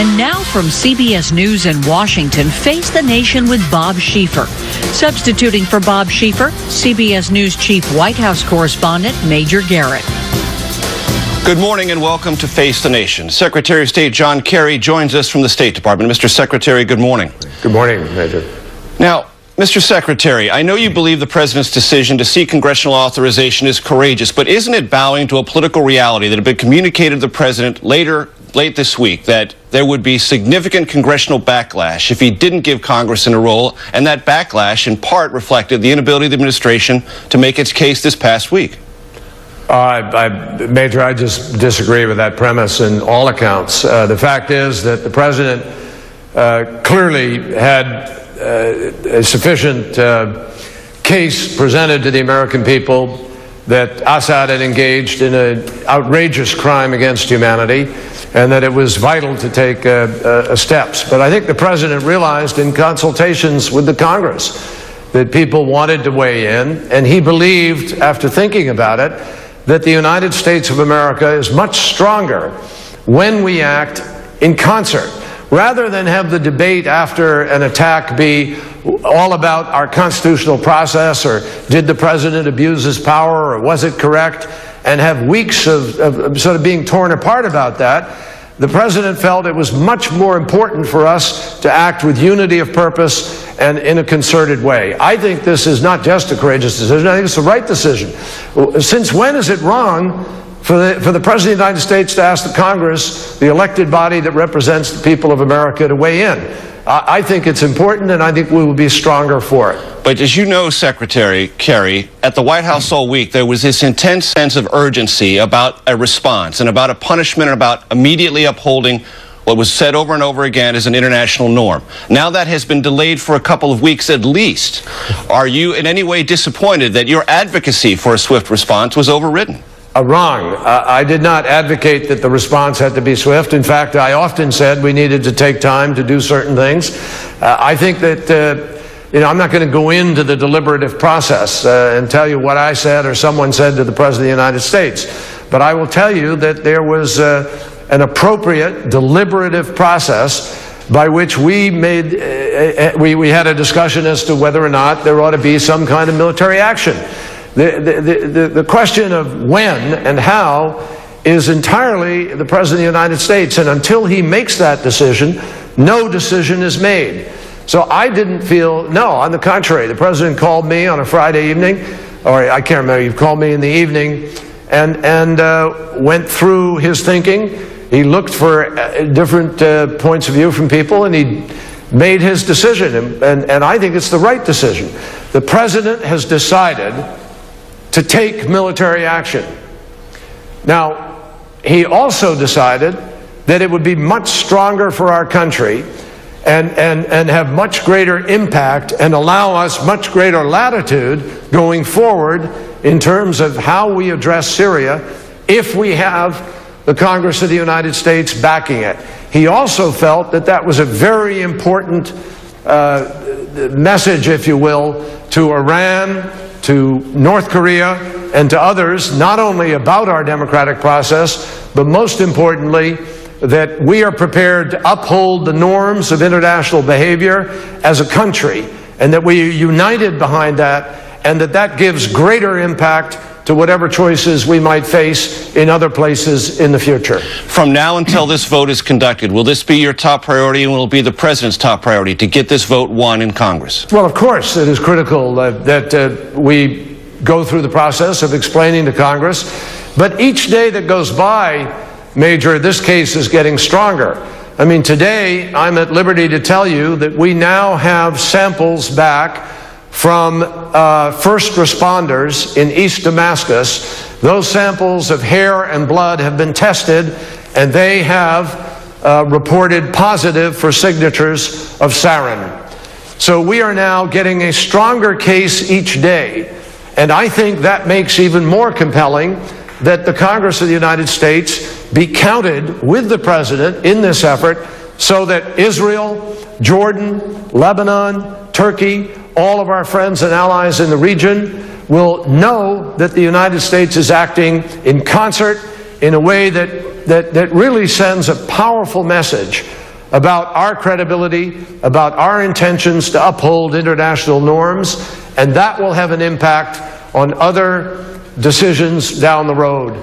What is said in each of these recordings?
And now from CBS News in Washington, Face the Nation with Bob Schieffer. Substituting for Bob Schieffer, CBS News Chief White House Correspondent Major Garrett. Good morning and welcome to Face the Nation. Secretary of State John Kerry joins us from the State Department. Mr. Secretary, good morning. Good morning, Major. Now, Mr. Secretary, I know you believe the president's decision to seek congressional authorization is courageous, but isn't it bowing to a political reality that had been communicated to the president late this week that there would be significant congressional backlash if he didn't give Congress in a role, and that backlash in part reflected the inability of the administration to make its case this past week? Major, I just disagree with that premise in all accounts. The fact is that the president clearly had a sufficient case presented to the American people that Assad had engaged in an outrageous crime against humanity and that it was vital to take steps. But I think the president realized in consultations with the Congress that people wanted to weigh in, and he believed, after thinking about it, that the United States of America is much stronger when we act in concert, rather than have the debate after an attack be all about our constitutional process, or did the president abuse his power, or was it correct, and have weeks of sort of being torn apart about that. The president felt it was much more important for us to act with unity of purpose and in a concerted way. I think this is not just a courageous decision, I think it's the right decision. Since when is it wrong for the President of the United States to ask the Congress, the elected body that represents the people of America, to weigh in? I think it's important, and I think we will be stronger for it. But as you know, Secretary Kerry, at the White House all week, there was this intense sense of urgency about a response and about a punishment and about immediately upholding what was said over and over again as an international norm. Now that has been delayed for a couple of weeks at least. Are you in any way disappointed that your advocacy for a swift response was overridden? Wrong. I did not advocate that the response had to be swift. In fact, I often said we needed to take time to do certain things. I think that, I'm not going to go into the deliberative process and tell you what I said or someone said to the President of the United States. But I will tell you that there was an appropriate deliberative process by which we had a discussion as to whether or not there ought to be some kind of military action. The question of when and how is entirely the President of the United States, and until he makes that decision, no decision is made. So I didn't feel, no, on the contrary, the President called me on a Friday evening, or I can't remember, he called me in the evening and went through his thinking. He looked for different points of view from people, and he made his decision, and I think it's the right decision. The President has decided to take military action. Now, he also decided that it would be much stronger for our country and have much greater impact and allow us much greater latitude going forward in terms of how we address Syria if we have the Congress of the United States backing it. He also felt that that was a very important message, if you will, to Iran, to North Korea, and to others, not only about our democratic process, but most importantly, that we are prepared to uphold the norms of international behavior as a country, and that we are united behind that, and that gives greater impact to whatever choices we might face in other places in the future. From now until this vote is conducted, will this be your top priority, and will it be the President's top priority to get this vote won in Congress? Well, of course, it is critical that we go through the process of explaining to Congress. But each day that goes by, Major, this case is getting stronger. I mean, today I'm at liberty to tell you that we now have samples back from first responders in East Damascus. Those samples of hair and blood have been tested, and they have reported positive for signatures of sarin. So we are now getting a stronger case each day, and I think that makes even more compelling that the Congress of the United States be counted with the President in this effort, so that Israel, Jordan, Lebanon, Turkey, all of our friends and allies in the region will know that the United States is acting in concert in a way that really sends a powerful message about our credibility, about our intentions to uphold international norms, and that will have an impact on other decisions down the road.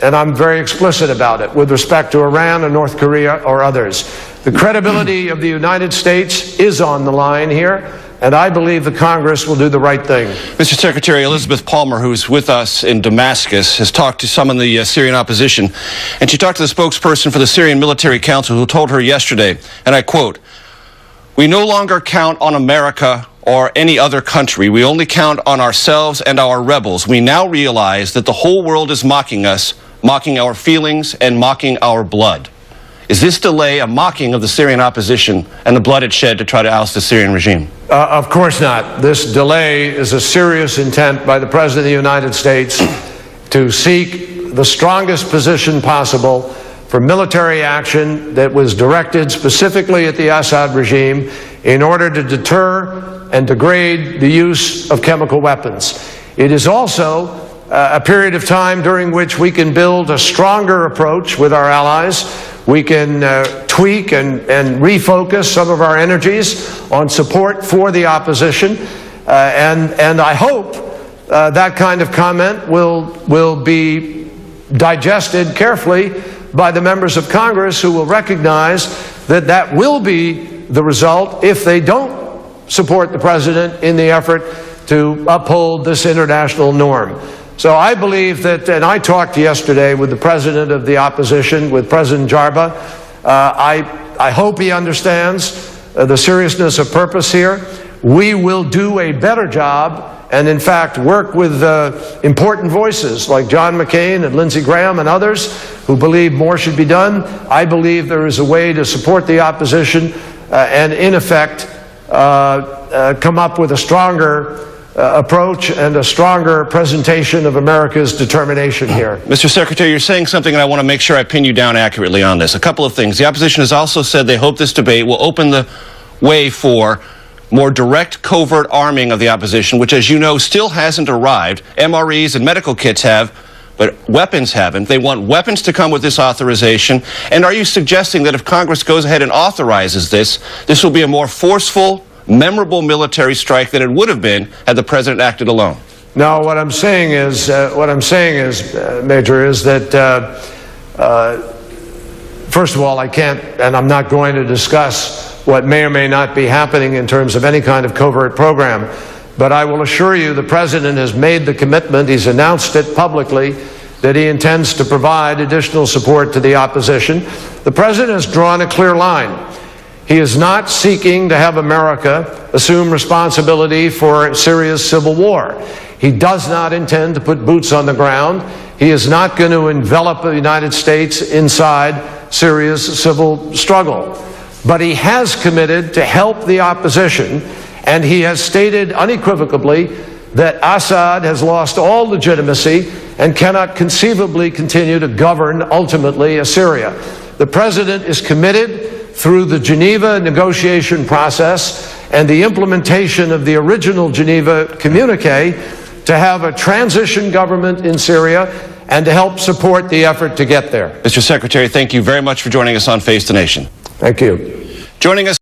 And I'm very explicit about it with respect to Iran and North Korea or others. The credibility of the United States is on the line here, and I believe the Congress will do the right thing. Mr. Secretary, Elizabeth Palmer, who's with us in Damascus, has talked to some in the Syrian opposition, and she talked to the spokesperson for the Syrian Military Council, who told her yesterday, and I quote, "We no longer count on America or any other country. We only count on ourselves and our rebels. We now realize that the whole world is mocking us, mocking our feelings, and mocking our blood." Is this delay a mocking of the Syrian opposition and the blood it shed to try to oust the Syrian regime? Of course not. This delay is a serious intent by the President of the United States to seek the strongest position possible for military action that was directed specifically at the Assad regime in order to deter and degrade the use of chemical weapons. It is also a period of time during which we can build a stronger approach with our allies. We can tweak and refocus some of our energies on support for the opposition, and I hope that kind of comment will be digested carefully by the members of Congress, who will recognize that that will be the result if they don't support the President in the effort to uphold this international norm. So I believe that, and I talked yesterday with the President of the opposition, with President Jarba. I hope he understands the seriousness of purpose here. We will do a better job and, in fact, work with important voices like John McCain and Lindsey Graham and others who believe more should be done. I believe there is a way to support the opposition and, in effect, come up with a stronger approach and a stronger presentation of America's determination here. Mr. Secretary, you're saying something, and I want to make sure I pin you down accurately on this. A couple of things. The opposition has also said they hope this debate will open the way for more direct covert arming of the opposition, which, as you know, still hasn't arrived. MREs and medical kits have, but weapons haven't. They want weapons to come with this authorization. And are you suggesting that if Congress goes ahead and authorizes this, this will be a more forceful, memorable military strike than it would have been had the President acted alone? No, what I'm saying is, Major, is that first of all, I can't, and I'm not going to discuss what may or may not be happening in terms of any kind of covert program. But I will assure you the President has made the commitment, he's announced it publicly, that he intends to provide additional support to the opposition. The President has drawn a clear line. He is not seeking to have America assume responsibility for Syria's civil war. He does not intend to put boots on the ground. He is not going to envelop the United States inside Syria's civil struggle. But he has committed to help the opposition, and he has stated unequivocally that Assad has lost all legitimacy and cannot conceivably continue to govern ultimately Syria. The President is committed through the Geneva negotiation process and the implementation of the original Geneva communique to have a transition government in Syria and to help support the effort to get there. Mr. Secretary, thank you very much for joining us on Face the Nation. Thank you. Joining us